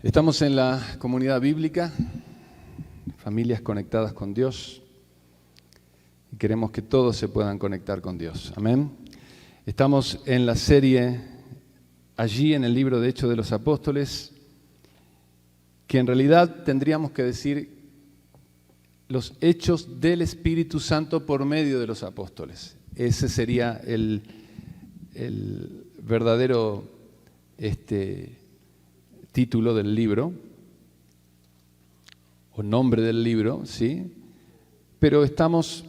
Estamos en la comunidad bíblica, familias conectadas con Dios, y queremos que todos se puedan conectar con Dios. Amén. Estamos en la serie allí en el libro de Hechos de los Apóstoles, que en realidad tendríamos que decir los hechos del Espíritu Santo por medio de los apóstoles. Ese sería el verdadero título del libro, o nombre del libro, ¿sí? Pero estamos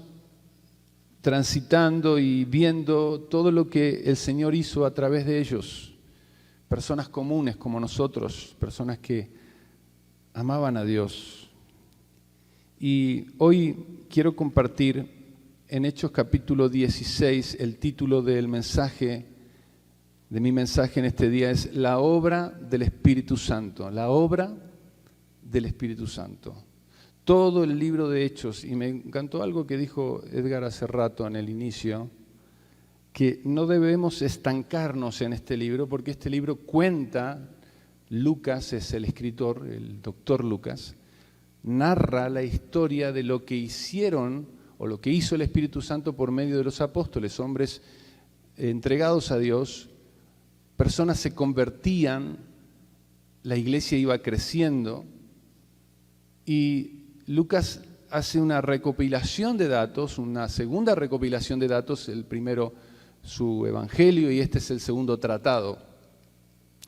transitando y viendo todo lo que el Señor hizo a través de ellos, personas comunes como nosotros, personas que amaban a Dios. Y hoy quiero compartir en Hechos capítulo 16, el título del mensaje, de mi mensaje en este día es la obra del Espíritu Santo, la obra del Espíritu Santo. Todo el libro de Hechos, y me encantó algo que dijo Edgar hace rato en el inicio, que no debemos estancarnos en este libro, porque este libro cuenta, Lucas es el escritor, el doctor Lucas, narra la historia de lo que hicieron o lo que hizo el Espíritu Santo por medio de los apóstoles, hombres entregados a Dios. Personas se convertían, la iglesia iba creciendo y Lucas hace una recopilación de datos, una segunda recopilación de datos, el primero su evangelio y este es el segundo tratado.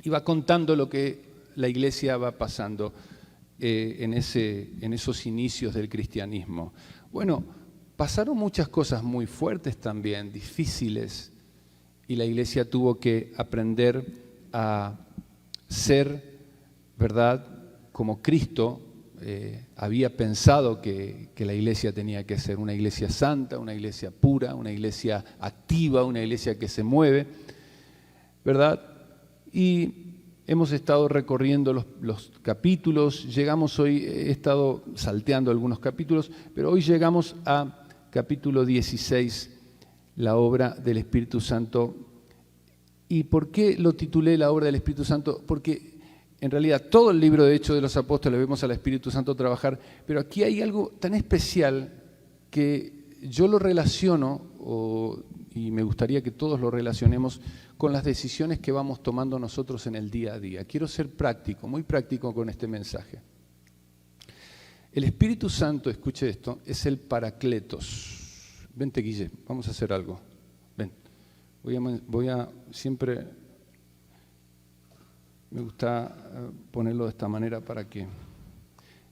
Y va contando lo que la iglesia va pasando en esos inicios del cristianismo. Bueno, pasaron muchas cosas muy fuertes también, difíciles, y la iglesia tuvo que aprender a ser, ¿verdad?, como Cristo había pensado que la iglesia tenía que ser, una iglesia santa, una iglesia pura, una iglesia activa, una iglesia que se mueve, ¿verdad? Y hemos estado recorriendo los capítulos, llegamos hoy, he estado salteando algunos capítulos, pero hoy llegamos a capítulo 16, la obra del Espíritu Santo. ¿Y por qué lo titulé la obra del Espíritu Santo? Porque en realidad todo el libro de Hechos de los Apóstoles vemos al Espíritu Santo trabajar, pero aquí hay algo tan especial que yo lo relaciono, y me gustaría que todos lo relacionemos con las decisiones que vamos tomando nosotros en el día a día. Quiero ser práctico, muy práctico con este mensaje. El Espíritu Santo, escuche esto, es el Paracletos. Vente, Guille, vamos a hacer algo. Ven, voy a siempre, me gusta ponerlo de esta manera para que... El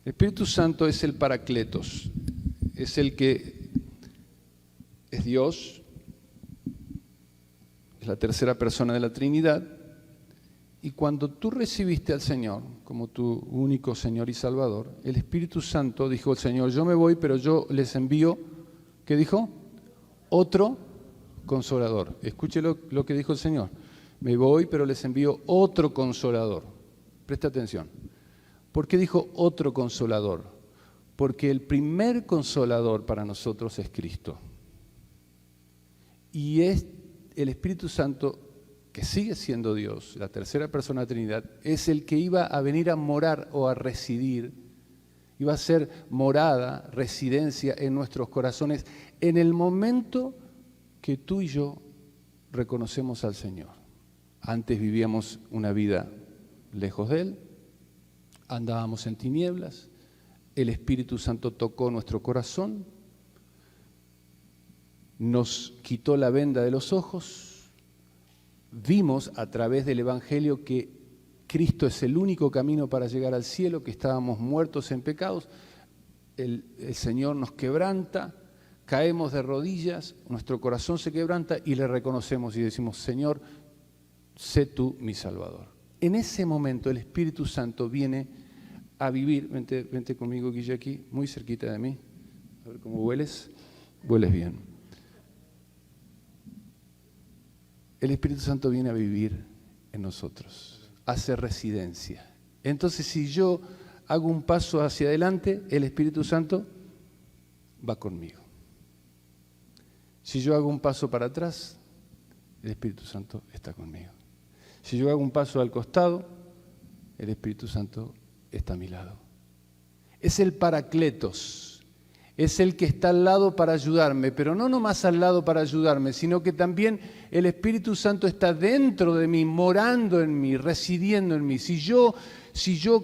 Espíritu Santo es el Paracletos, es el que es Dios, es la tercera persona de la Trinidad, y cuando tú recibiste al Señor como tu único Señor y Salvador, el Espíritu Santo, dijo el Señor, yo me voy, pero yo les envío, ¿qué dijo? Otro Consolador. Escuche lo que dijo el Señor. Me voy, pero les envío otro Consolador. Presta atención. ¿Por qué dijo otro Consolador? Porque el primer Consolador para nosotros es Cristo. Y es el Espíritu Santo, que sigue siendo Dios, la tercera persona de la Trinidad, es el que iba a venir a morar o a residir, iba a ser morada, residencia en nuestros corazones en el momento que tú y yo reconocemos al Señor. Antes vivíamos una vida lejos de Él, andábamos en tinieblas, el Espíritu Santo tocó nuestro corazón, nos quitó la venda de los ojos, vimos a través del Evangelio que Cristo es el único camino para llegar al cielo, que estábamos muertos en pecados, el Señor nos quebranta, caemos de rodillas, nuestro corazón se quebranta y le reconocemos y decimos, Señor, sé tú mi Salvador. En ese momento el Espíritu Santo viene a vivir, vente conmigo, Guille, aquí, muy cerquita de mí, a ver cómo hueles, hueles bien. El Espíritu Santo viene a vivir en nosotros, hace residencia. Entonces, si yo hago un paso hacia adelante, el Espíritu Santo va conmigo. Si yo hago un paso para atrás, el Espíritu Santo está conmigo. Si yo hago un paso al costado, el Espíritu Santo está a mi lado. Es el Paracletos, es el que está al lado para ayudarme, pero no nomás al lado para ayudarme, sino que también el Espíritu Santo está dentro de mí, morando en mí, residiendo en mí. Si yo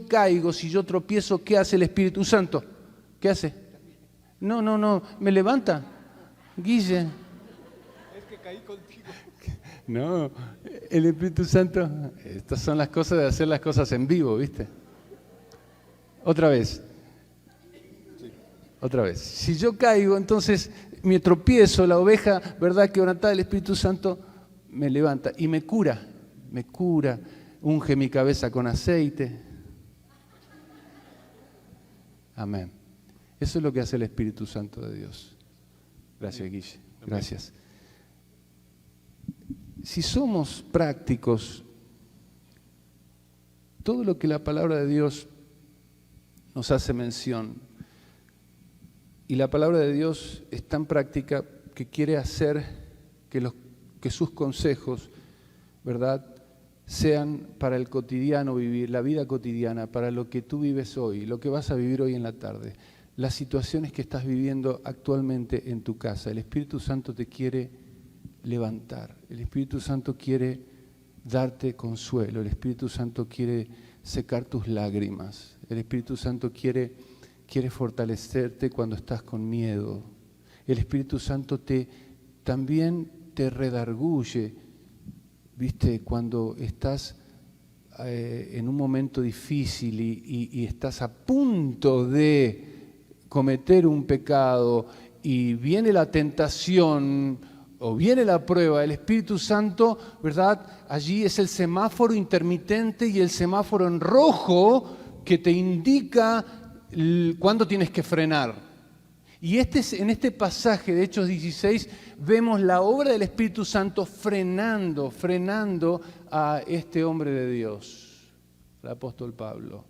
caigo, si yo tropiezo, ¿qué hace el Espíritu Santo? ¿Qué hace? No, me levanta. Guille. Es que caí contigo. No, el Espíritu Santo, estas son las cosas de hacer las cosas en vivo, ¿viste? Otra vez. Si yo caigo, entonces me tropiezo, la oveja, ¿verdad? Quebrantada, el Espíritu Santo me levanta y me cura, unge mi cabeza con aceite. Amén. Eso es lo que hace el Espíritu Santo de Dios. Gracias, Guille. Gracias. Si somos prácticos, todo lo que la palabra de Dios nos hace mención, y la palabra de Dios es tan práctica que quiere hacer que sus consejos, ¿verdad?, sean para el cotidiano vivir, la vida cotidiana, para lo que tú vives hoy, lo que vas a vivir hoy en la tarde, las situaciones que estás viviendo actualmente en tu casa. El Espíritu Santo te quiere levantar, el Espíritu Santo quiere darte consuelo, el Espíritu Santo quiere secar tus lágrimas, el Espíritu Santo quiere fortalecerte cuando estás con miedo, el Espíritu Santo también te redarguye, ¿viste? Cuando estás en un momento difícil y estás a punto de cometer un pecado y viene la tentación o viene la prueba, el Espíritu Santo, ¿verdad? Allí es el semáforo intermitente y el semáforo en rojo que te indica cuándo tienes que frenar. Y en este pasaje de Hechos 16 vemos la obra del Espíritu Santo frenando a este hombre de Dios, el apóstol Pablo.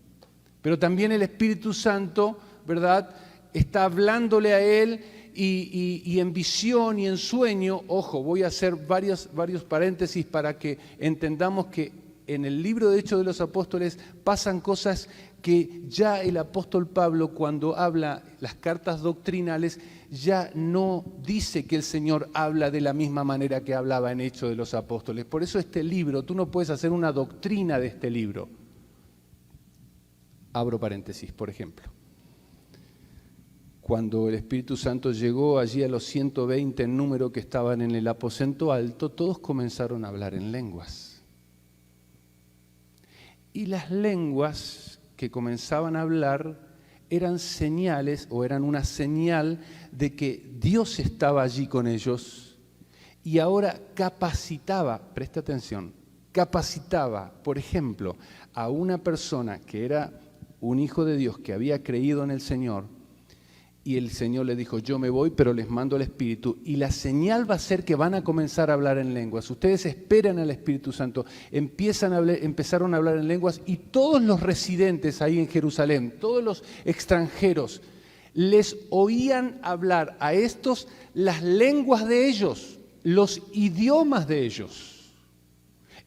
Pero también el Espíritu Santo, ¿verdad?, está hablándole a él y en visión y en sueño. Ojo, voy a hacer varios paréntesis para que entendamos que en el libro de Hechos de los Apóstoles pasan cosas que ya el apóstol Pablo, cuando habla las cartas doctrinales, ya no dice que el Señor habla de la misma manera que hablaba en Hechos de los Apóstoles. Por eso este libro, tú no puedes hacer una doctrina de este libro. Abro paréntesis, por ejemplo. Cuando el Espíritu Santo llegó allí a los 120 en número que estaban en el aposento alto, todos comenzaron a hablar en lenguas. Y las lenguas que comenzaban a hablar eran señales o eran una señal de que Dios estaba allí con ellos y ahora capacitaba, presta atención, capacitaba, por ejemplo, a una persona que era un hijo de Dios que había creído en el Señor y el Señor le dijo, yo me voy, pero les mando el Espíritu. Y la señal va a ser que van a comenzar a hablar en lenguas. Ustedes esperan al Espíritu Santo. Empezaron a hablar en lenguas y todos los residentes ahí en Jerusalén, todos los extranjeros, les oían hablar a estos las lenguas de ellos, los idiomas de ellos.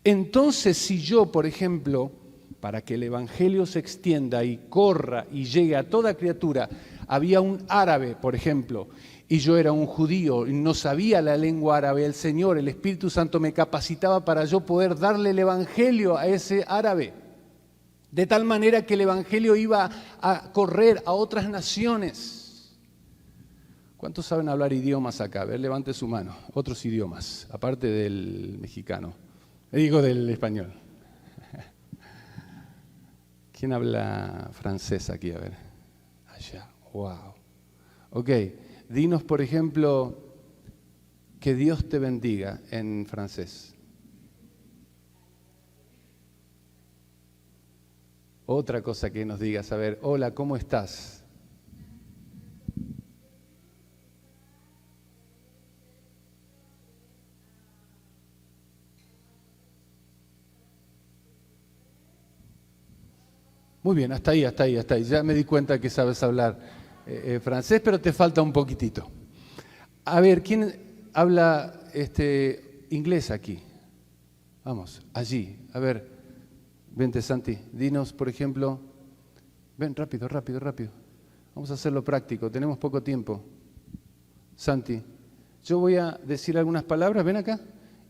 Entonces, si yo, por ejemplo, para que el Evangelio se extienda y corra y llegue a toda criatura, había un árabe, por ejemplo, y yo era un judío y no sabía la lengua árabe, el Señor, el Espíritu Santo me capacitaba para yo poder darle el Evangelio a ese árabe, de tal manera que el Evangelio iba a correr a otras naciones. ¿Cuántos saben hablar idiomas acá? A ver, levante su mano. Otros idiomas, aparte del mexicano, digo del español. ¿Quién habla francés aquí? A ver, allá. Wow. Ok, dinos por ejemplo, que Dios te bendiga en francés. Otra cosa que nos digas, a ver, hola, ¿cómo estás? Muy bien, hasta ahí. Ya me di cuenta que sabes hablar francés, pero te falta un poquitito. A ver, ¿quién habla inglés aquí? Vamos, allí. A ver, Vente, Santi, dinos, por ejemplo, ven, rápido. Vamos a hacerlo práctico, tenemos poco tiempo. Santi, yo voy a decir algunas palabras, ven acá,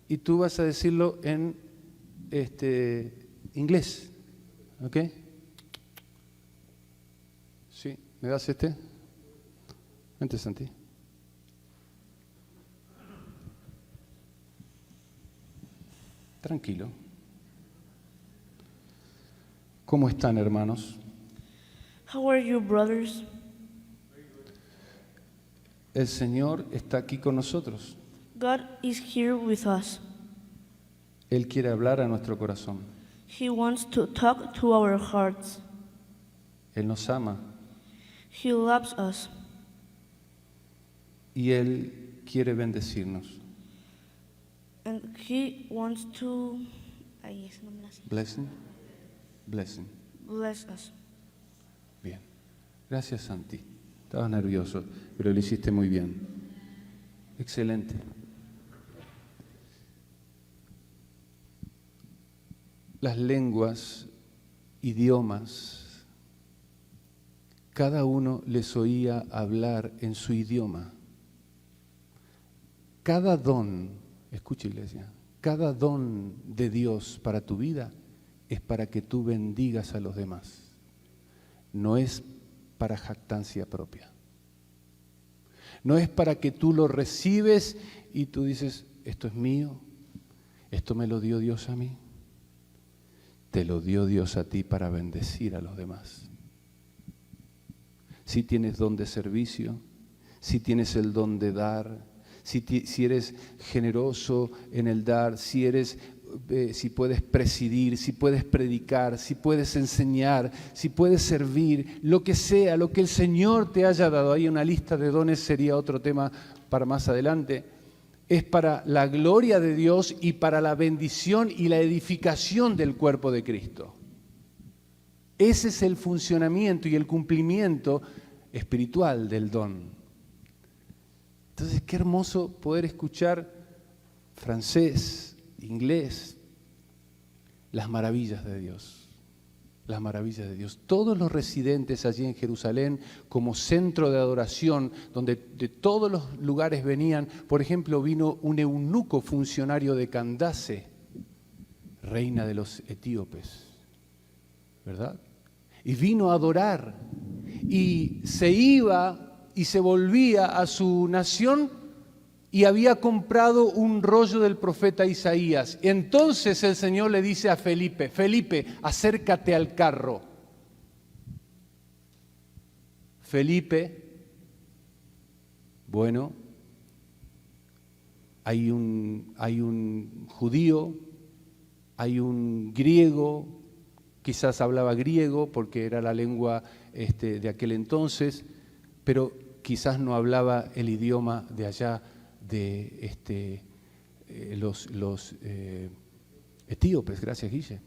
y tú vas a decirlo en inglés, ¿ok? Sí, ¿me das este? Vente, Santi. Tranquilo. ¿Cómo están, hermanos? How are you, brothers? El Señor está aquí con nosotros. God is here with us. Él quiere hablar a nuestro corazón. He wants to talk to our hearts. Él nos ama He loves us. y Él quiere bendecirnos. And He wants to ay, ese no me la sé. Blessing. Blessing. Bless us. Bien. Gracias, Santi. Estabas nervioso, pero lo hiciste muy bien. Excelente. Las lenguas, idiomas, cada uno les oía hablar en su idioma. Cada don, escucha, iglesia, cada don de Dios para tu vida es para que tú bendigas a los demás. No es para jactancia propia. No es para que tú lo recibes y tú dices, esto es mío, esto me lo dio Dios a mí. Te lo dio Dios a ti para bendecir a los demás. Si tienes don de servicio, si tienes el don de dar, si eres generoso en el dar, si puedes presidir, si puedes predicar, si puedes enseñar, si puedes servir, lo que sea, lo que el Señor te haya dado. Hay una lista de dones, sería otro tema para más adelante. Es para la gloria de Dios y para la bendición y la edificación del cuerpo de Cristo. Ese es el funcionamiento y el cumplimiento espiritual del don. Entonces, qué hermoso poder escuchar francés, inglés, las maravillas de Dios. Las maravillas de Dios. Todos los residentes allí en Jerusalén como centro de adoración, donde de todos los lugares venían, por ejemplo, vino un eunuco funcionario de Candace, reina de los etíopes, ¿verdad? Y vino a adorar y se iba y se volvía a su nación y había comprado un rollo del profeta Isaías. Entonces el Señor le dice a Felipe, Felipe, acércate al carro. Felipe, bueno, hay un judío, hay un griego, quizás hablaba griego porque era la lengua de aquel entonces, pero quizás no hablaba el idioma de allá de los etíopes. Gracias, Guille.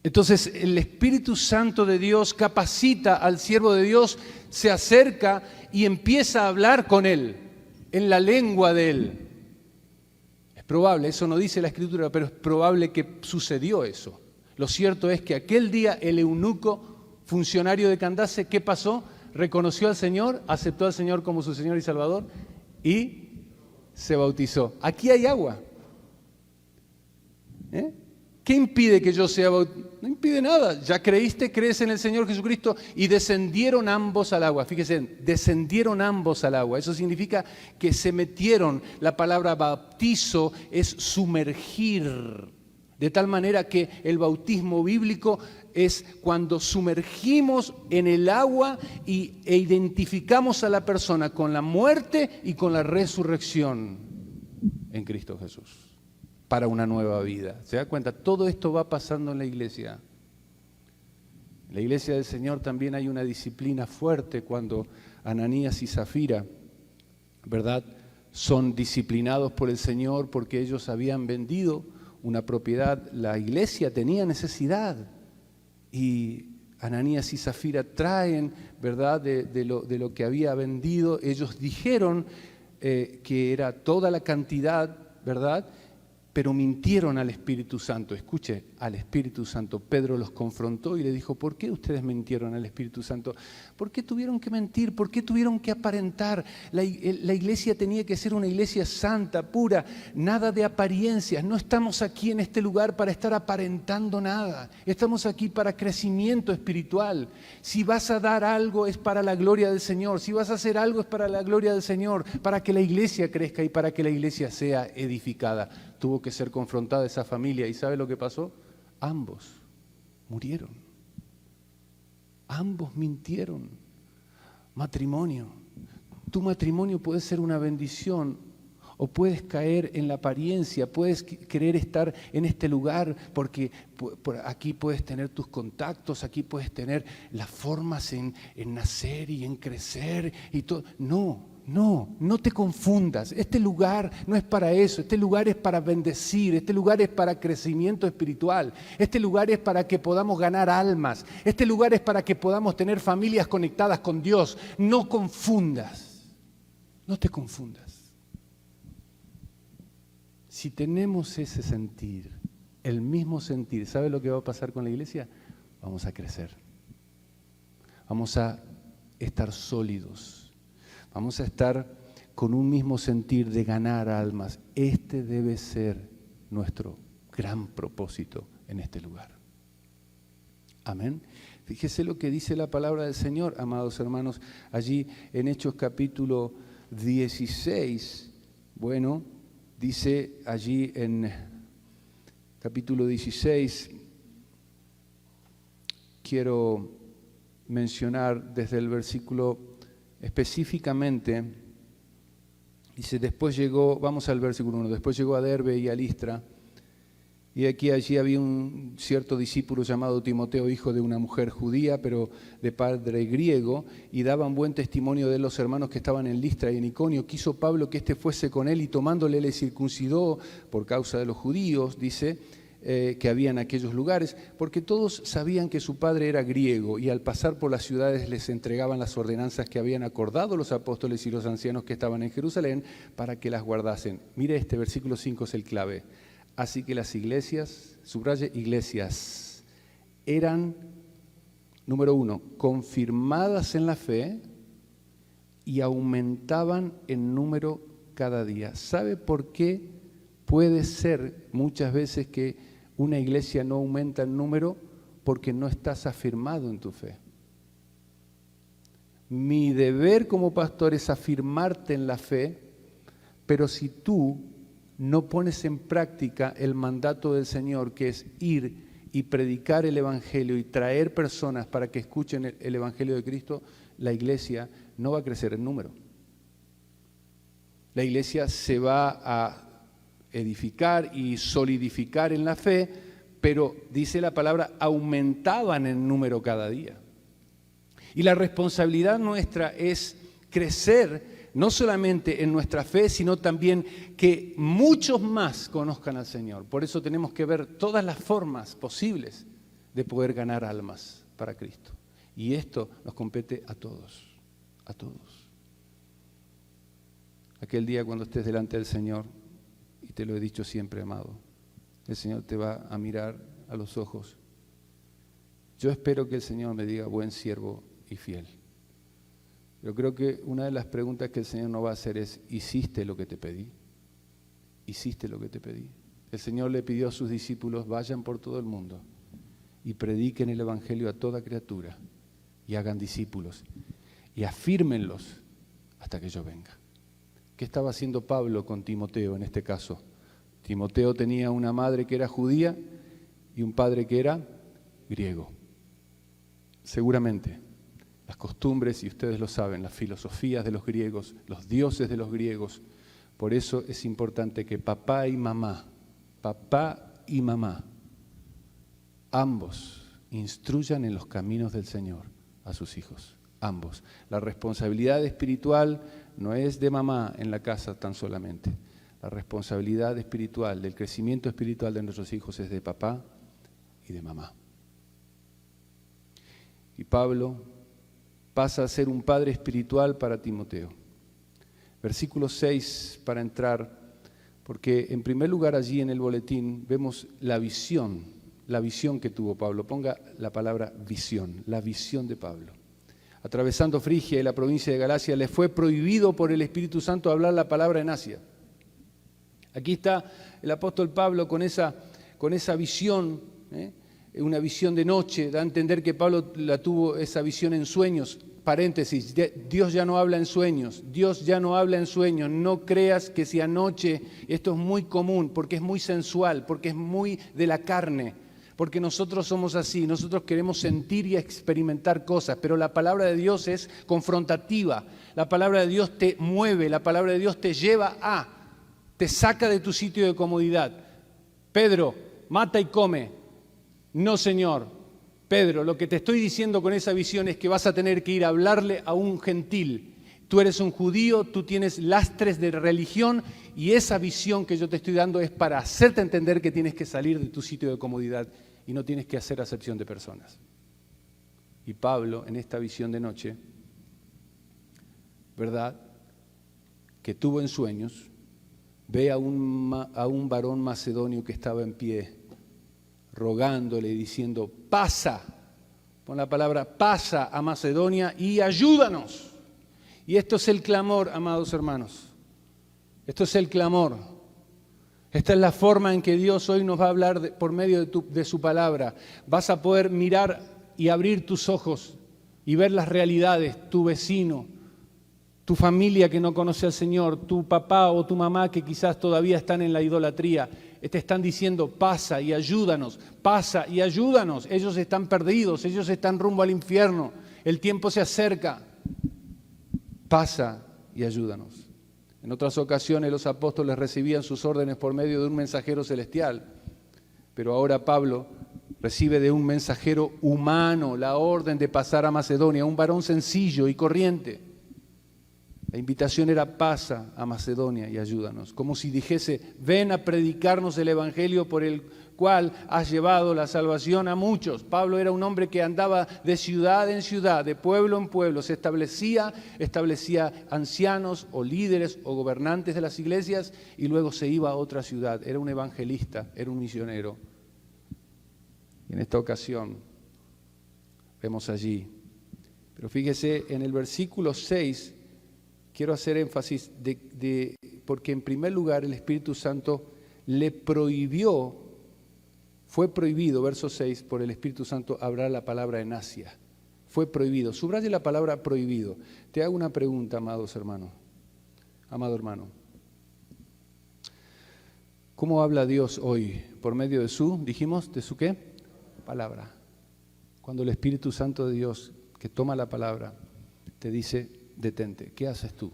Entonces el Espíritu Santo de Dios capacita al siervo de Dios, se acerca y empieza a hablar con él en la lengua de él. Es probable, eso no dice la Escritura, pero es probable que sucedió eso. Lo cierto es que aquel día el eunuco, funcionario de Candace, ¿qué pasó? Reconoció al Señor, aceptó al Señor como su Señor y Salvador y se bautizó. Aquí hay agua. ¿Qué impide que yo sea bautizado? No impide nada. Ya creíste, crees en el Señor Jesucristo y descendieron ambos al agua. Fíjense, descendieron ambos al agua. Eso significa que se metieron. La palabra bautizo es sumergir. De tal manera que el bautismo bíblico es cuando sumergimos en el agua e identificamos a la persona con la muerte y con la resurrección en Cristo Jesús para una nueva vida. ¿Se da cuenta? Todo esto va pasando en la iglesia. En la iglesia del Señor también hay una disciplina fuerte cuando Ananías y Zafira, ¿verdad?, son disciplinados por el Señor porque ellos habían vendido una propiedad. La iglesia tenía necesidad y Ananías y Zafira traen, ¿verdad?, de lo que había vendido. Ellos dijeron que era toda la cantidad, ¿verdad?, pero mintieron al Espíritu Santo. Escuche, al Espíritu Santo. Pedro los confrontó y le dijo, ¿por qué ustedes mintieron al Espíritu Santo? ¿Por qué tuvieron que mentir? ¿Por qué tuvieron que aparentar? La iglesia tenía que ser una iglesia santa, pura, nada de apariencias. No estamos aquí en este lugar para estar aparentando nada. Estamos aquí para crecimiento espiritual. Si vas a dar algo es para la gloria del Señor. Si vas a hacer algo es para la gloria del Señor, para que la iglesia crezca y para que la iglesia sea edificada. Tuvo que ser confrontada esa familia. ¿Y sabe lo que pasó? Ambos murieron. Ambos mintieron. Matrimonio. Tu matrimonio puede ser una bendición o puedes caer en la apariencia, puedes querer estar en este lugar porque aquí puedes tener tus contactos, aquí puedes tener las formas en nacer y en crecer y todo. No te confundas. Este lugar no es para eso. Este lugar es para bendecir. Este lugar es para crecimiento espiritual. Este lugar es para que podamos ganar almas. Este lugar es para que podamos tener familias conectadas con Dios. No confundas. No te confundas. Si tenemos ese sentir, el mismo sentir, ¿sabe lo que va a pasar con la iglesia? Vamos a crecer. Vamos a estar sólidos. Vamos a estar con un mismo sentir de ganar almas. Este debe ser nuestro gran propósito en este lugar. Amén. Fíjese lo que dice la palabra del Señor, amados hermanos, allí en Hechos capítulo 16. Bueno, dice allí en capítulo 16, quiero mencionar desde el versículo específicamente, dice, después llegó, vamos al versículo 1, después llegó a Derbe y a Listra, y allí había un cierto discípulo llamado Timoteo, hijo de una mujer judía, pero de padre griego, y daban buen testimonio de los hermanos que estaban en Listra y en Iconio. Quiso Pablo que éste fuese con él, y tomándole le circuncidó por causa de los judíos, dice, que había en aquellos lugares, porque todos sabían que su padre era griego y al pasar por las ciudades les entregaban las ordenanzas que habían acordado los apóstoles y los ancianos que estaban en Jerusalén para que las guardasen. Mire, este versículo 5 es el clave. Así que las iglesias, subraye iglesias, eran, número 1, confirmadas en la fe y aumentaban en número cada día. ¿Sabe por qué puede ser muchas veces que una iglesia no aumenta en número? Porque no estás afirmado en tu fe. Mi deber como pastor es afirmarte en la fe, pero si tú no pones en práctica el mandato del Señor, que es ir y predicar el Evangelio y traer personas para que escuchen el Evangelio de Cristo, la iglesia no va a crecer en número. La iglesia se va a edificar y solidificar en la fe, pero dice la palabra, aumentaban en número cada día. Y la responsabilidad nuestra es crecer no solamente en nuestra fe, sino también que muchos más conozcan al Señor. Por eso tenemos que ver todas las formas posibles de poder ganar almas para Cristo. Y esto nos compete a todos, a todos. Aquel día cuando estés delante del Señor, y te lo he dicho siempre, amado, el Señor te va a mirar a los ojos. Yo espero que el Señor me diga, buen siervo y fiel. Yo creo que una de las preguntas que el Señor nos va a hacer es, ¿hiciste lo que te pedí? ¿Hiciste lo que te pedí? El Señor le pidió a sus discípulos, vayan por todo el mundo y prediquen el Evangelio a toda criatura y hagan discípulos y afírmenlos hasta que yo venga. ¿Qué estaba haciendo Pablo con Timoteo en este caso? Timoteo tenía una madre que era judía y un padre que era griego. Seguramente las costumbres, y ustedes lo saben, las filosofías de los griegos, los dioses de los griegos. Por eso es importante que papá y mamá, ambos instruyan en los caminos del Señor a sus hijos, ambos. La responsabilidad espiritual no es de mamá en la casa tan solamente. La responsabilidad espiritual, del crecimiento espiritual de nuestros hijos es de papá y de mamá. Y Pablo pasa a ser un padre espiritual para Timoteo. Versículo 6, para entrar, Porque en primer lugar allí en el boletín vemos la visión que tuvo Pablo. Ponga la palabra visión, la visión de Pablo. Atravesando Frigia y la provincia de Galacia, le fue prohibido por el Espíritu Santo hablar la palabra en Asia. Aquí está el apóstol Pablo con esa visión, una visión de noche. Da a entender que Pablo tuvo esa visión en sueños. Paréntesis, Dios ya no habla en sueños, Dios ya no habla en sueños. No creas que si anoche, esto es muy común, porque es muy sensual, porque es muy de la carne. Porque nosotros somos así, nosotros queremos sentir y experimentar cosas, pero la palabra de Dios es confrontativa, la palabra de Dios te mueve, la palabra de Dios te lleva te saca de tu sitio de comodidad. Pedro, mata y come. No, Señor. Pedro, lo que te estoy diciendo con esa visión es que vas a tener que ir a hablarle a un gentil. Tú eres un judío, tú tienes lastres de religión y esa visión que yo te estoy dando es para hacerte entender que tienes que salir de tu sitio de comodidad y no tienes que hacer acepción de personas. Y Pablo, en esta visión de noche, ¿verdad?, que tuvo en sueños, ve a un varón macedonio que estaba en pie, rogándole y diciendo, pasa, pon la palabra, pasa a Macedonia y ayúdanos. Y esto es el clamor, amados hermanos. Esto es el clamor. Esta es la forma en que Dios hoy nos va a hablar por medio de su palabra. Vas a poder mirar y abrir tus ojos y ver las realidades, tu vecino, tu familia que no conoce al Señor, tu papá o tu mamá que quizás todavía están en la idolatría. Te están diciendo, pasa y ayúdanos, pasa y ayúdanos. Ellos están perdidos, ellos están rumbo al infierno. El tiempo se acerca. Pasa y ayúdanos. En otras ocasiones los apóstoles recibían sus órdenes por medio de un mensajero celestial, pero ahora Pablo recibe de un mensajero humano la orden de pasar a Macedonia, un varón sencillo y corriente. La invitación era pasa a Macedonia y ayúdanos, como si dijese, ven a predicarnos el evangelio por el cual has llevado la salvación a muchos. Pablo era un hombre que andaba de ciudad en ciudad, de pueblo en pueblo, se establecía ancianos o líderes o gobernantes de las iglesias y luego se iba a otra ciudad. Era un evangelista, era un misionero. Y en esta ocasión vemos allí. Pero fíjese, en el versículo 6, quiero hacer énfasis porque en primer lugar el Espíritu Santo fue prohibido, verso 6, por el Espíritu Santo hablar la palabra en Asia. Fue prohibido. Subraye la palabra prohibido. Te hago una pregunta, amado hermano. ¿Cómo habla Dios hoy? Por medio de ¿de su qué? Palabra. Cuando el Espíritu Santo de Dios, que toma la palabra, te dice, detente. ¿Qué haces tú?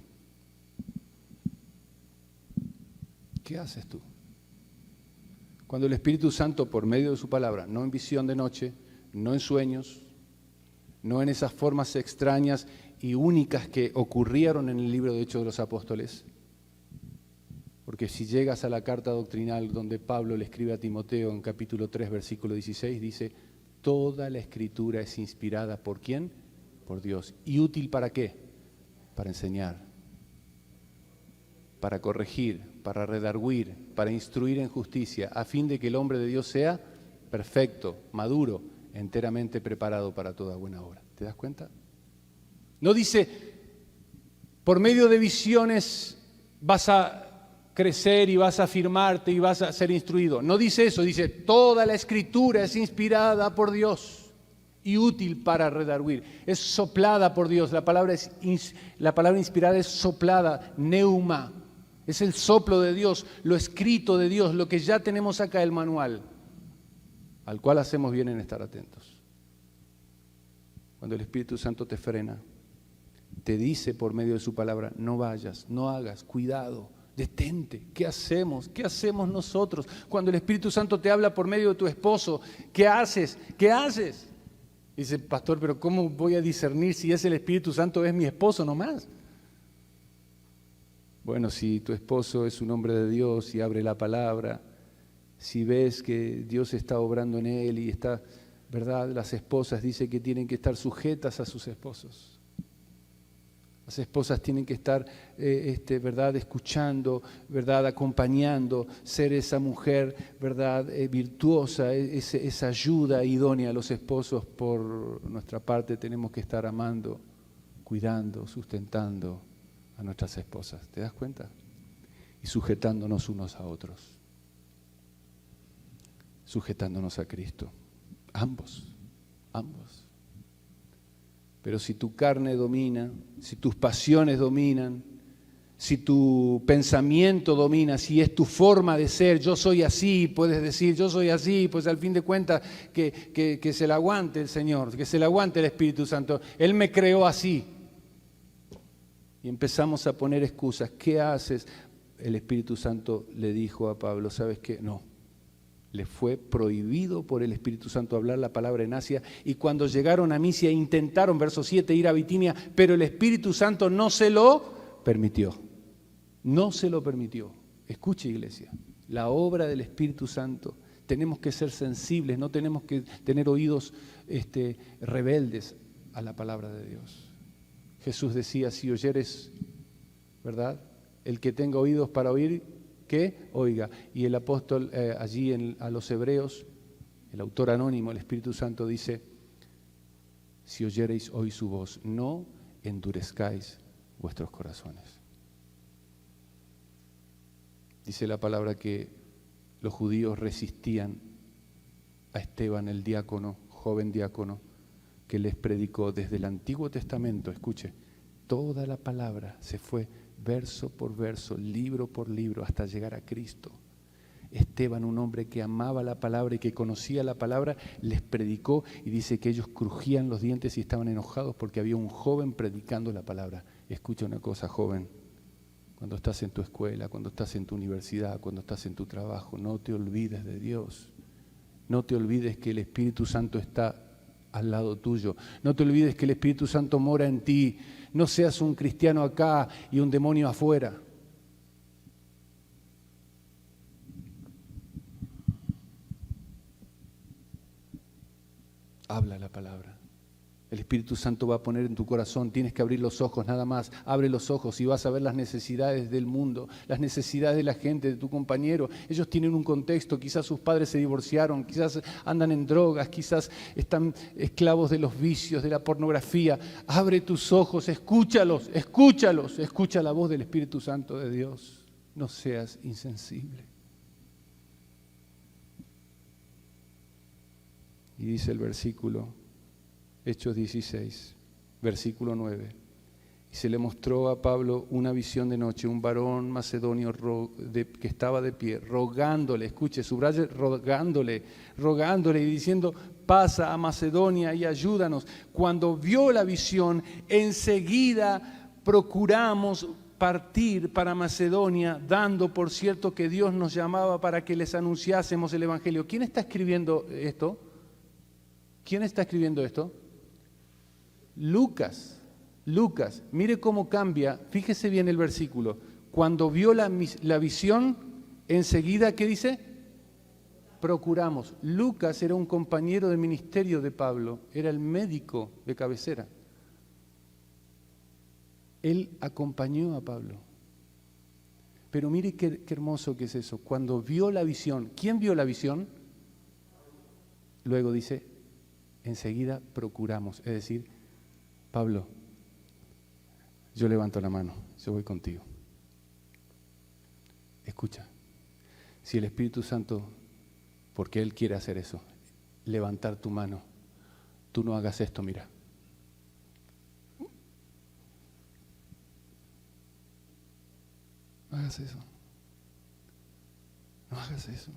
¿Qué haces tú? Cuando el Espíritu Santo, por medio de su palabra, no en visión de noche, no en sueños, no en esas formas extrañas y únicas que ocurrieron en el libro de Hechos de los Apóstoles, porque si llegas a la carta doctrinal donde Pablo le escribe a Timoteo en capítulo 3, versículo 16, dice, toda la Escritura es inspirada ¿por quién? Por Dios. ¿Y útil para qué? Para enseñar, para corregir, para redarguir, para instruir en justicia, a fin de que el hombre de Dios sea perfecto, maduro, enteramente preparado para toda buena obra. ¿Te das cuenta? No dice, por medio de visiones vas a crecer y vas a afirmarte y vas a ser instruido. No dice eso, dice, toda la Escritura es inspirada por Dios y útil para redarguir. Es soplada por Dios. La palabra inspirada es soplada, neuma. Es el soplo de Dios, lo escrito de Dios, lo que ya tenemos acá, el manual, al cual hacemos bien en estar atentos. Cuando el Espíritu Santo te frena, te dice por medio de su palabra, no vayas, no hagas, cuidado, detente. ¿Qué hacemos? ¿Qué hacemos nosotros? Cuando el Espíritu Santo te habla por medio de tu esposo, ¿qué haces? ¿Qué haces? Dice, pastor, pero ¿cómo voy a discernir si es el Espíritu Santo o es mi esposo nomás? Bueno, si tu esposo es un hombre de Dios y abre la palabra, si ves que Dios está obrando en él y está, ¿verdad? Las esposas dicen que tienen que estar sujetas a sus esposos. Las esposas tienen que estar, ¿verdad?, escuchando, ¿verdad?, acompañando, ser esa mujer, ¿verdad?, virtuosa, esa ayuda idónea a los esposos. Por nuestra parte tenemos que estar amando, cuidando, sustentando a nuestras esposas. ¿Te das cuenta? Y sujetándonos unos a otros. Sujetándonos a Cristo. Ambos. Pero si tu carne domina, si tus pasiones dominan, si tu pensamiento domina, si es tu forma de ser, yo soy así, puedes decir yo soy así, pues al fin de cuentas que se la aguante el Señor, que se la aguante el Espíritu Santo. Él me creó así. Y empezamos a poner excusas. ¿Qué haces? El Espíritu Santo le dijo a Pablo, ¿sabes qué? No. Le fue prohibido por el Espíritu Santo hablar la palabra en Asia, y cuando llegaron a Misia intentaron, verso 7, ir a Bitinia, pero el Espíritu Santo no se lo permitió. No se lo permitió. Escuche, iglesia, la obra del Espíritu Santo. Tenemos que ser sensibles, no tenemos que tener oídos rebeldes a la palabra de Dios. Jesús decía, si oyeres, ¿verdad?, el que tenga oídos para oír, que oiga. Y el apóstol allí a los Hebreos, el autor anónimo, el Espíritu Santo dice, si oyereis hoy su voz, no endurezcáis vuestros corazones. Dice la palabra que los judíos resistían a Esteban, el diácono, joven diácono, que les predicó desde el Antiguo Testamento. Escuche, toda la palabra se fue verso por verso, libro por libro, hasta llegar a Cristo. Esteban, un hombre que amaba la palabra y que conocía la palabra, les predicó, y dice que ellos crujían los dientes y estaban enojados porque había un joven predicando la palabra. Escucha una cosa, joven, cuando estás en tu escuela, cuando estás en tu universidad, cuando estás en tu trabajo, no te olvides de Dios. No te olvides que el Espíritu Santo está al lado tuyo. No te olvides que el Espíritu Santo mora en ti. No seas un cristiano acá y un demonio afuera. Habla la palabra. El Espíritu Santo va a poner en tu corazón, tienes que abrir los ojos nada más. Abre los ojos y vas a ver las necesidades del mundo, las necesidades de la gente, de tu compañero. Ellos tienen un contexto, quizás sus padres se divorciaron, quizás andan en drogas, quizás están esclavos de los vicios, de la pornografía. Abre tus ojos, escúchalos, escucha la voz del Espíritu Santo de Dios. No seas insensible. Y dice el versículo, Hechos 16, versículo 9. Y se le mostró a Pablo una visión de noche, un varón macedonio que estaba de pie, rogándole, escuche, subraye, rogándole y diciendo, pasa a Macedonia y ayúdanos. Cuando vio la visión, enseguida procuramos partir para Macedonia, dando por cierto que Dios nos llamaba para que les anunciásemos el Evangelio. ¿Quién está escribiendo esto? ¿Quién está escribiendo esto? Lucas, mire cómo cambia, fíjese bien el versículo. Cuando vio la visión, enseguida, ¿qué dice? Procuramos. Lucas era un compañero de ministerio de Pablo, era el médico de cabecera. Él acompañó a Pablo. Pero mire qué hermoso que es eso. Cuando vio la visión, ¿quién vio la visión? Luego dice, enseguida procuramos, es decir, Pablo, yo levanto la mano, yo voy contigo. Escucha, si el Espíritu Santo, porque Él quiere hacer eso, levantar tu mano, tú no hagas esto, mira. No hagas eso. No hagas eso.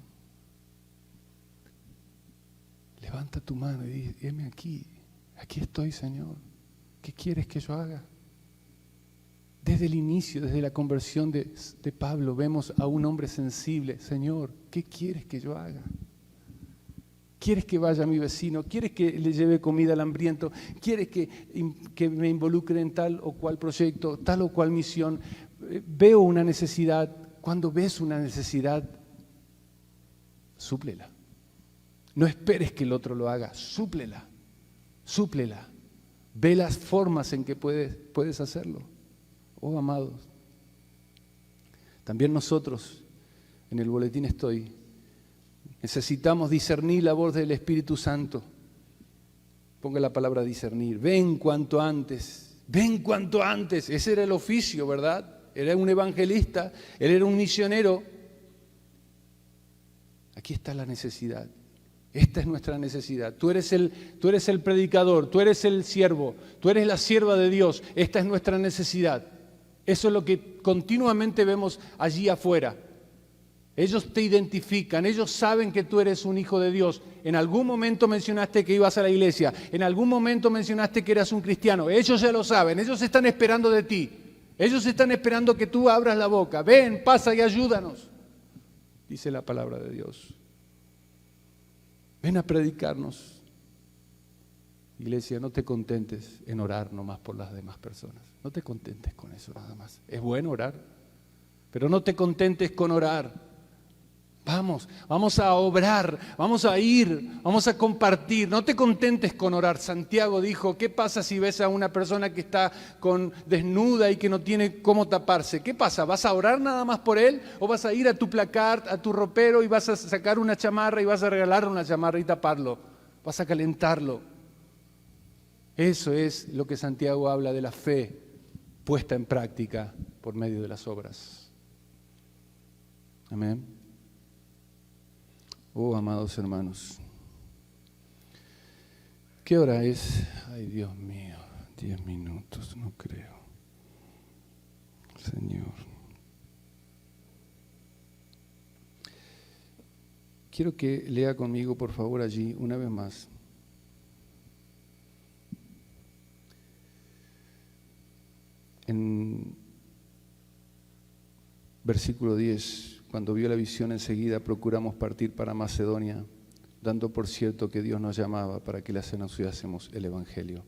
Levanta tu mano y di, heme aquí estoy, Señor. ¿Qué quieres que yo haga? Desde el inicio, desde la conversión de Pablo, vemos a un hombre sensible. Señor, ¿qué quieres que yo haga? ¿Quieres que vaya a mi vecino? ¿Quieres que le lleve comida al hambriento? ¿Quieres que me involucre en tal o cual proyecto, tal o cual misión? Veo una necesidad. Cuando ves una necesidad, súplela. No esperes que el otro lo haga, súplela. Ve las formas en que puedes hacerlo. Oh, amados, también nosotros, en el boletín estoy, necesitamos discernir la voz del Espíritu Santo. Ponga la palabra discernir. Ven cuanto antes, ven cuanto antes. Ese era el oficio, ¿verdad? Era un evangelista, él era un misionero. Aquí está la necesidad. Esta es nuestra necesidad. Tú eres el predicador, tú eres el siervo, tú eres la sierva de Dios. Esta es nuestra necesidad. Eso es lo que continuamente vemos allí afuera. Ellos te identifican, ellos saben que tú eres un hijo de Dios. En algún momento mencionaste que ibas a la iglesia, en algún momento mencionaste que eras un cristiano. Ellos ya lo saben, ellos están esperando de ti. Ellos están esperando que tú abras la boca. Ven, pasa y ayúdanos, dice la palabra de Dios. Ven a predicarnos. Iglesia, no te contentes en orar nomás por las demás personas. No te contentes con eso nada más. Es bueno orar, pero no te contentes con orar. Vamos a obrar, vamos a ir, vamos a compartir. No te contentes con orar. Santiago dijo, ¿qué pasa si ves a una persona que está desnuda y que no tiene cómo taparse? ¿Qué pasa? ¿Vas a orar nada más por él? ¿O vas a ir a tu placard, a tu ropero y vas a sacar una chamarra y vas a regalarle una chamarra y taparlo? Vas a calentarlo. Eso es lo que Santiago habla de la fe puesta en práctica por medio de las obras. Amén. Oh, amados hermanos, ¿qué hora es? Ay, Dios mío, 10 minutos, no creo. Señor. Quiero que lea conmigo, por favor, allí, una vez más. En versículo 10. Cuando vio la visión enseguida procuramos partir para Macedonia, dando por cierto que Dios nos llamaba para que les anunciásemos el Evangelio.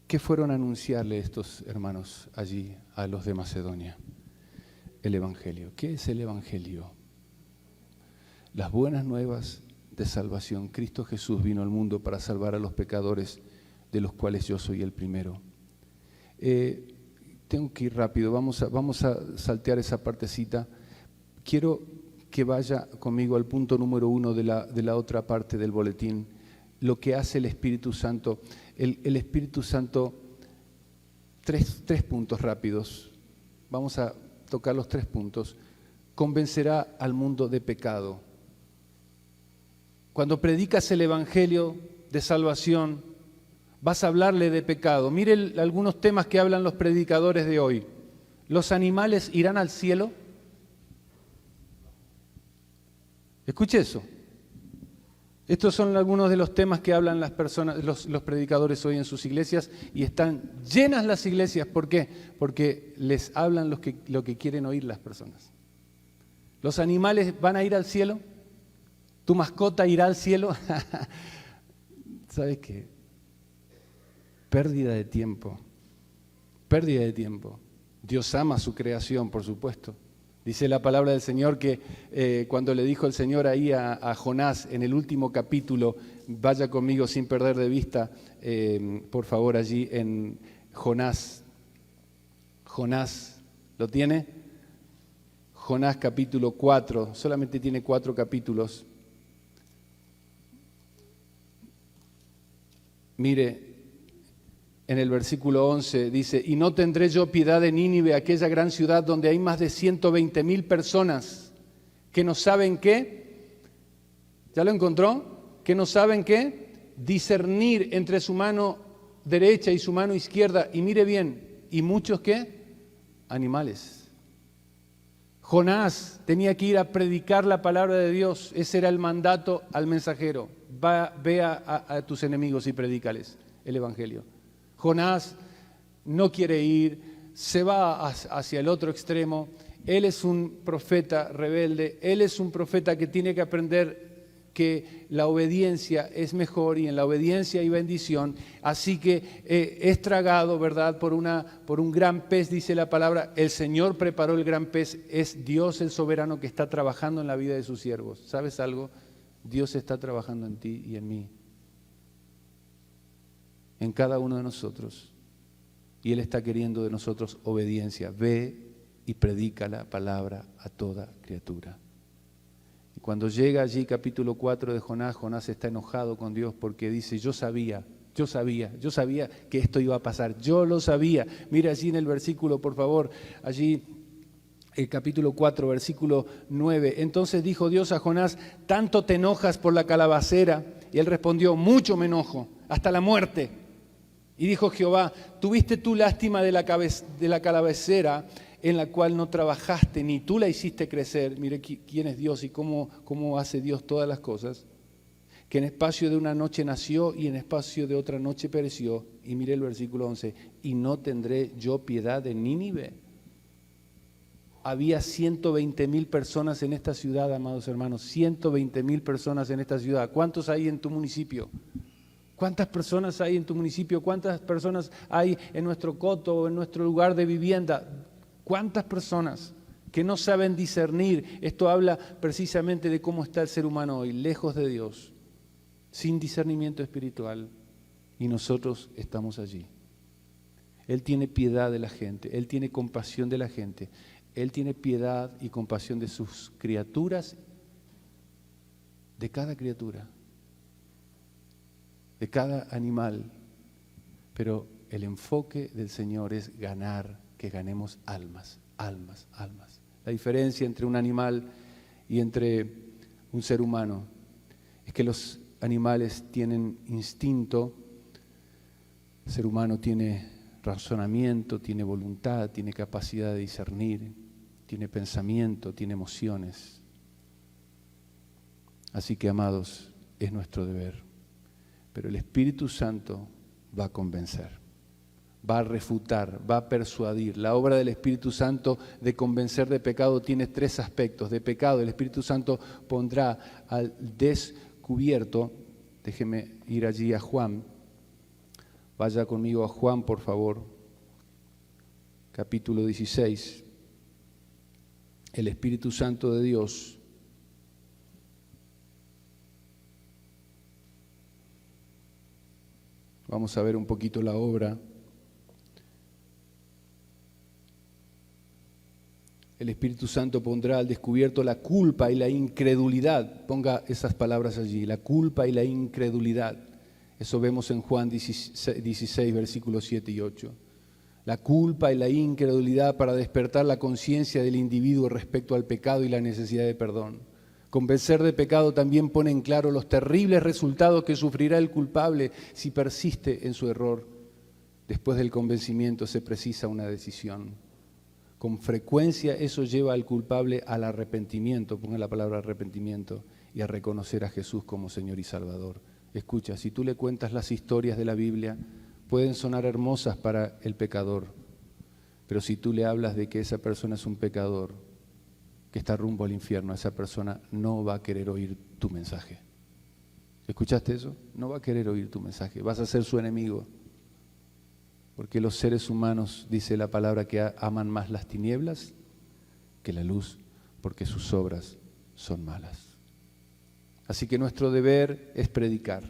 ¿Qué fueron a anunciarle estos hermanos allí a los de Macedonia? El Evangelio. ¿Qué es el Evangelio? Las buenas nuevas de salvación. Cristo Jesús vino al mundo para salvar a los pecadores, de los cuales yo soy el primero. Tengo que ir rápido, vamos a saltear esa partecita. Quiero que vaya conmigo al punto número 1 de la otra parte del boletín, lo que hace el Espíritu Santo. El Espíritu Santo, tres puntos rápidos, vamos a tocar los 3 puntos. Convencerá al mundo de pecado. Cuando predicas el Evangelio de salvación, vas a hablarle de pecado. Mire algunos temas que hablan los predicadores de hoy. ¿Los animales irán al cielo? Escuche eso. Estos son algunos de los temas que hablan las personas, los predicadores hoy en sus iglesias, y están llenas las iglesias. ¿Por qué? Porque les hablan lo que quieren oír las personas. ¿Los animales van a ir al cielo? ¿Tu mascota irá al cielo? ¿Sabes qué? Pérdida de tiempo. Pérdida de tiempo. Dios ama su creación, por supuesto. Dice la palabra del Señor que cuando le dijo el Señor ahí a Jonás en el último capítulo, vaya conmigo sin perder de vista, por favor, allí en Jonás. Jonás, ¿lo tiene? Jonás capítulo 4, solamente tiene 4 capítulos. Mire, en el versículo 11 dice, y no tendré yo piedad de Nínive, aquella gran ciudad donde hay más de 120,000 personas que no saben qué. ¿Ya lo encontró? Que no saben qué. Discernir entre su mano derecha y su mano izquierda. Y mire bien, ¿y muchos qué? Animales. Jonás tenía que ir a predicar la palabra de Dios. Ese era el mandato al mensajero. Ve a tus enemigos y predícales el Evangelio. Jonás no quiere ir, se va hacia el otro extremo. Él es un profeta rebelde, él es un profeta que tiene que aprender que la obediencia es mejor y en la obediencia hay bendición. Así que es tragado, ¿verdad?, por un gran pez, dice la palabra. El Señor preparó el gran pez, es Dios el soberano que está trabajando en la vida de sus siervos. ¿Sabes algo? Dios está trabajando en ti y en mí, en cada uno de nosotros. Y Él está queriendo de nosotros obediencia. Ve y predica la palabra a toda criatura. Y cuando llega allí capítulo 4 de Jonás, Jonás está enojado con Dios porque dice, yo sabía que esto iba a pasar, yo lo sabía. Mira allí en el versículo, por favor, allí el capítulo 4, versículo 9. Entonces dijo Dios a Jonás, ¿tanto te enojas por la calabacera? Y él respondió, mucho me enojo, hasta la muerte. Y dijo Jehová, ¿tuviste tú lástima de la calabacera en la cual no trabajaste, ni tú la hiciste crecer? Mire quién es Dios y cómo hace Dios todas las cosas. Que en espacio de una noche nació y en espacio de otra noche pereció. Y mire el versículo 11, y no tendré yo piedad de Nínive. Había 120,000 personas en esta ciudad, amados hermanos, 120,000 personas en esta ciudad. ¿Cuántos hay en tu municipio? ¿Cuántas personas hay en tu municipio? ¿Cuántas personas hay en nuestro coto o en nuestro lugar de vivienda? ¿Cuántas personas que no saben discernir? Esto habla precisamente de cómo está el ser humano hoy, lejos de Dios, sin discernimiento espiritual, y nosotros estamos allí. Él tiene piedad de la gente, Él tiene compasión de la gente, Él tiene piedad y compasión de sus criaturas, de cada criatura, de cada animal, pero el enfoque del Señor es ganar, que ganemos almas. La diferencia entre un animal y entre un ser humano es que los animales tienen instinto, el ser humano tiene razonamiento, tiene voluntad, tiene capacidad de discernir, tiene pensamiento, tiene emociones. Así que, amados, es nuestro deber. Pero el Espíritu Santo va a convencer, va a refutar, va a persuadir. La obra del Espíritu Santo de convencer de pecado tiene 3 aspectos. De pecado, el Espíritu Santo pondrá al descubierto, déjeme ir allí a Juan, vaya conmigo a Juan, por favor, capítulo 16. El Espíritu Santo de Dios vamos a ver un poquito la obra. El Espíritu Santo pondrá al descubierto la culpa y la incredulidad. Ponga esas palabras allí, la culpa y la incredulidad. Eso vemos en Juan 16, versículos 7 y 8. La culpa y la incredulidad para despertar la conciencia del individuo respecto al pecado y la necesidad de perdón. Convencer de pecado también pone en claro los terribles resultados que sufrirá el culpable si persiste en su error. Después del convencimiento se precisa una decisión. Con frecuencia eso lleva al culpable al arrepentimiento, ponga la palabra arrepentimiento, y a reconocer a Jesús como Señor y Salvador. Escucha, si tú le cuentas las historias de la Biblia, pueden sonar hermosas para el pecador, pero si tú le hablas de que esa persona es un pecador, que está rumbo al infierno, esa persona no va a querer oír tu mensaje. ¿Escuchaste eso? No va a querer oír tu mensaje, vas a ser su enemigo. Porque los seres humanos, dice la palabra, que aman más las tinieblas que la luz, porque sus obras son malas. Así que nuestro deber es predicar.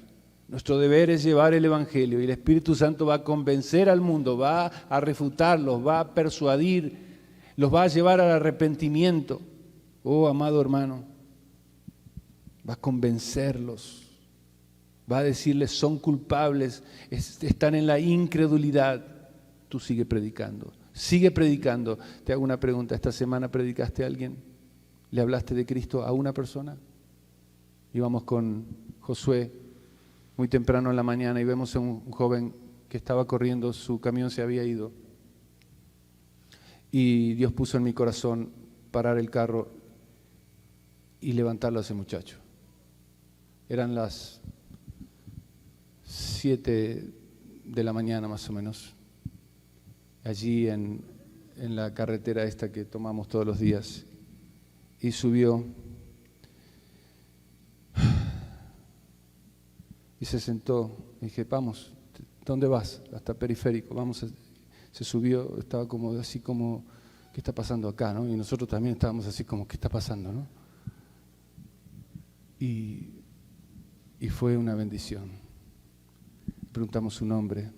Nuestro deber es llevar el Evangelio y el Espíritu Santo va a convencer al mundo, va a refutarlos, va a persuadir, los va a llevar al arrepentimiento. Oh, amado hermano, va a convencerlos, va a decirles son culpables, están en la incredulidad. Tú sigue predicando. Te hago una pregunta, ¿esta semana predicaste a alguien? ¿Le hablaste de Cristo a una persona? Íbamos con Josué muy temprano en la mañana y vemos a un joven que estaba corriendo, su camión se había ido. Y Dios puso en mi corazón parar el carro y levantarlo a ese muchacho. Eran las 7 de la mañana más o menos, allí en la carretera esta que tomamos todos los días, y subió y se sentó. Y dije, vamos, ¿dónde vas? Hasta Periférico, vamos. Se subió, estaba como así como, ¿qué está pasando acá? ¿No? Y nosotros también estábamos así como, ¿qué está pasando? ¿No? Y fue una bendición. Preguntamos su nombre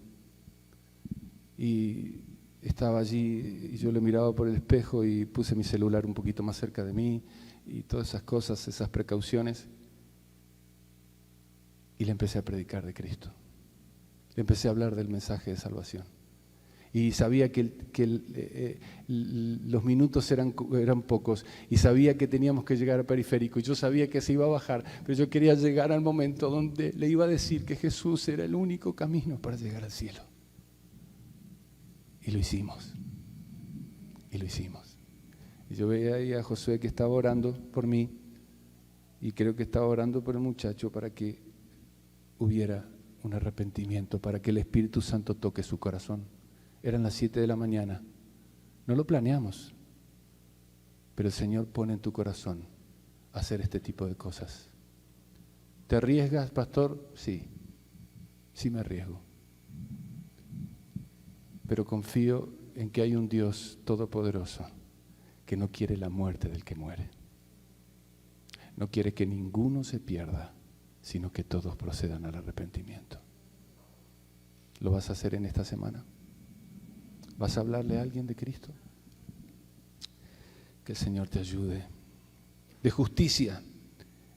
y estaba allí y yo le miraba por el espejo y puse mi celular un poquito más cerca de mí y todas esas cosas, esas precauciones. Y le empecé a predicar de Cristo. Le empecé a hablar del mensaje de salvación. Y sabía que los minutos eran pocos. Y sabía que teníamos que llegar al periférico. Y yo sabía que se iba a bajar. Pero yo quería llegar al momento donde le iba a decir que Jesús era el único camino para llegar al cielo. Y lo hicimos. Y lo hicimos. Y yo veía ahí a Josué que estaba orando por mí. Y creo que estaba orando por el muchacho para que hubiera un arrepentimiento, para que el Espíritu Santo toque su corazón. Eran las 7 de la mañana. No lo planeamos, pero el Señor pone en tu corazón hacer este tipo de cosas. ¿Te arriesgas, pastor? Sí, sí me arriesgo. Pero confío en que hay un Dios todopoderoso que no quiere la muerte del que muere. No quiere que ninguno se pierda, sino que todos procedan al arrepentimiento. ¿Lo vas a hacer en esta semana? ¿Vas a hablarle a alguien de Cristo? Que el Señor te ayude. De justicia.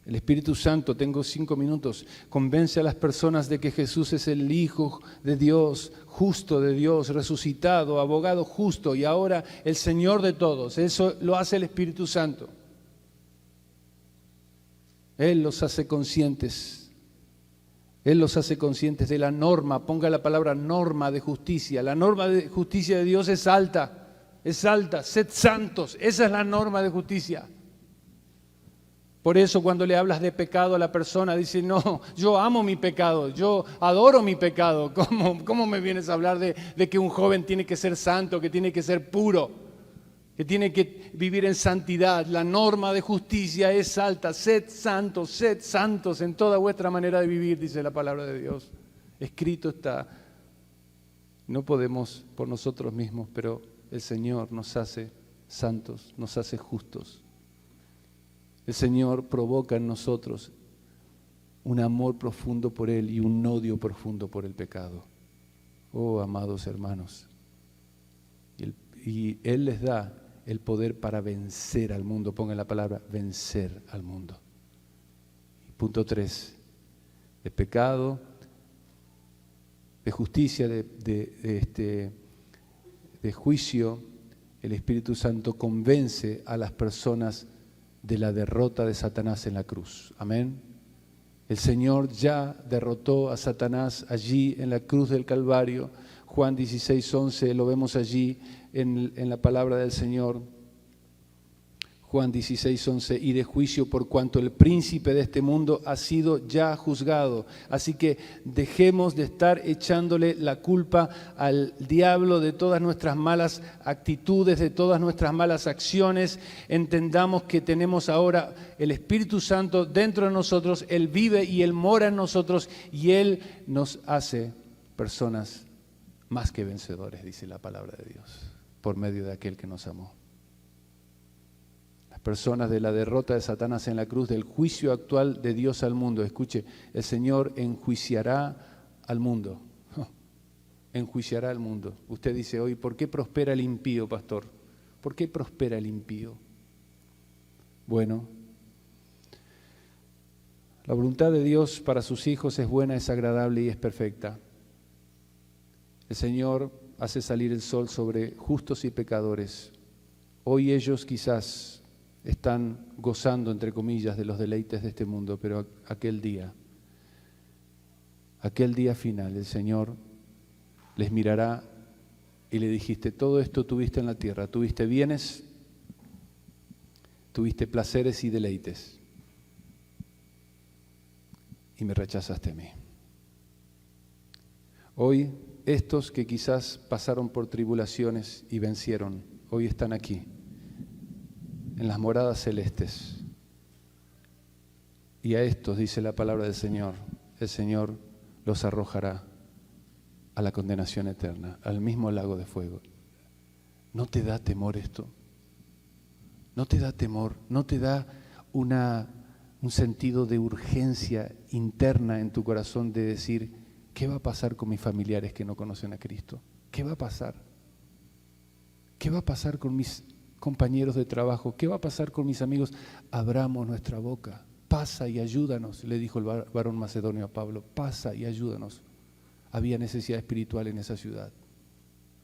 El Espíritu Santo, tengo 5 minutos, convence a las personas de que Jesús es el Hijo de Dios, justo de Dios, resucitado, abogado justo y ahora el Señor de todos. Eso lo hace el Espíritu Santo. Él los hace conscientes. Él los hace conscientes de la norma, ponga la palabra norma de justicia. La norma de justicia de Dios es alta, sed santos, esa es la norma de justicia. Por eso cuando le hablas de pecado a la persona, dice, no, yo amo mi pecado, yo adoro mi pecado. ¿Cómo me vienes a hablar de que un joven tiene que ser santo, que tiene que ser puro? Que tiene que vivir en santidad? La norma de justicia es alta. Sed santos en toda vuestra manera de vivir, dice la palabra de Dios. Escrito está. No podemos por nosotros mismos, pero el Señor nos hace santos, nos hace justos. El Señor provoca en nosotros un amor profundo por Él y un odio profundo por el pecado. Oh, amados hermanos. Y Él les da el poder para vencer al mundo. Pongan la palabra vencer al mundo. Punto 3. De pecado, de justicia, de juicio, el Espíritu Santo convence a las personas de la derrota de Satanás en la cruz. Amén. El Señor ya derrotó a Satanás allí en la cruz del Calvario. Juan 16:11, lo vemos allí en la palabra del Señor. Juan 16:11, y de juicio por cuanto el príncipe de este mundo ha sido ya juzgado. Así que dejemos de estar echándole la culpa al diablo de todas nuestras malas actitudes, de todas nuestras malas acciones. Entendamos que tenemos ahora el Espíritu Santo dentro de nosotros, Él vive y Él mora en nosotros y Él nos hace personas más que vencedores, dice la palabra de Dios, por medio de aquel que nos amó. Las personas de la derrota de Satanás en la cruz, del juicio actual de Dios al mundo. Escuche, el Señor enjuiciará al mundo. Enjuiciará al mundo. Usted dice hoy, ¿por qué prospera el impío, pastor? ¿Por qué prospera el impío? Bueno, la voluntad de Dios para sus hijos es buena, es agradable y es perfecta. El Señor hace salir el sol sobre justos y pecadores. Hoy ellos quizás están gozando, entre comillas, de los deleites de este mundo, pero aquel día final, el Señor les mirará y le dijiste, todo esto tuviste en la tierra, tuviste bienes, tuviste placeres y deleites, y me rechazaste a mí. Hoy, estos que quizás pasaron por tribulaciones y vencieron, hoy están aquí, en las moradas celestes. Y a estos, dice la palabra del Señor, el Señor los arrojará a la condenación eterna, al mismo lago de fuego. ¿No te da temor esto? ¿No te da temor? ¿No te da un sentido de urgencia interna en tu corazón de decir, ¿qué va a pasar con mis familiares que no conocen a Cristo? ¿Qué va a pasar? ¿Qué va a pasar con mis compañeros de trabajo? ¿Qué va a pasar con mis amigos? Abramos nuestra boca. Pasa y ayúdanos, le dijo el varón macedonio a Pablo. Pasa y ayúdanos. Había necesidad espiritual en esa ciudad.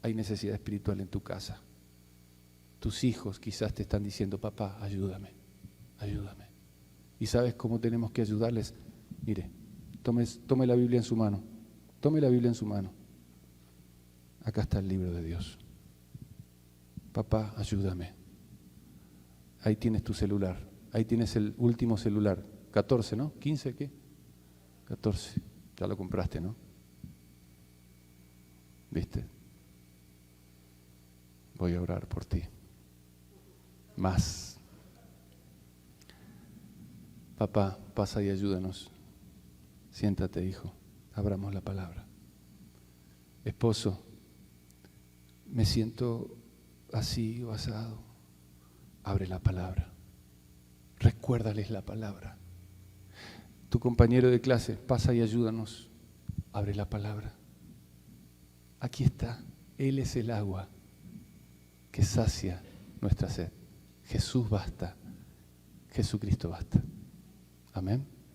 Hay necesidad espiritual en tu casa. Tus hijos quizás te están diciendo, papá, ayúdame, ayúdame. ¿Y sabes cómo tenemos que ayudarles? Mire, tome la Biblia en su mano. Tome la Biblia en su mano. Acá está el libro de Dios. Papá, ayúdame. Ahí tienes tu celular. Ahí tienes el último celular. 14, ¿no? ¿15 qué? 14. Ya lo compraste, ¿no? ¿Viste? Voy a orar por ti. Más. Papá, pasa y ayúdanos. Siéntate, hijo. Abramos la palabra. Esposo, me siento así o asado. Abre la palabra. Recuérdales la palabra. Tu compañero de clase, pasa y ayúdanos. Abre la palabra. Aquí está. Él es el agua que sacia nuestra sed. Jesús basta. Jesucristo basta. Amén.